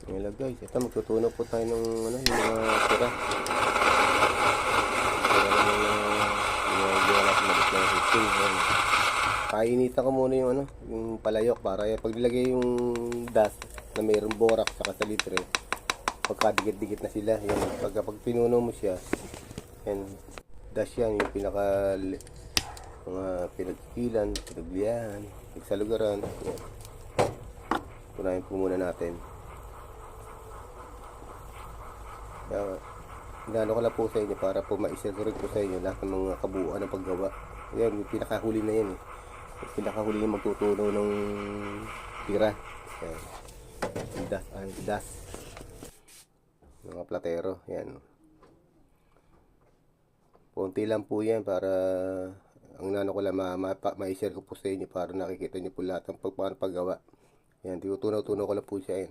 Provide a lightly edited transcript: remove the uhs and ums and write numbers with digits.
Hello guys, ito magtutunaw po tayo ng ano, yung mga tira. Kainitan ko muna yung ano, yung palayok para pag nilagay yung dust na mayroong borax saka salitre, pagkadikit-dikit na sila. Yan, pag pinuno mo siya, yan, dust yan, yung pinaka mga pinagkikilan, pinaglihan, pagsalugaran. Yan. Punahin po muna natin. Inano ko lang po sa inyo para po ma-isagurad ko sa inyo lahat ng mga kabuuan ng paggawa. Yan, yung pinakahuli na yan eh. Yung pinakahuli yung magtutunaw ng tira. Yan. Das. Mga platero. Yan. Punti lang po yan para ang inano ko lang ma-share ko po sa inyo para nakikita nyo po lahat ng paggawa. Yan, tinutunaw-tunaw ko lang po siya. Yan.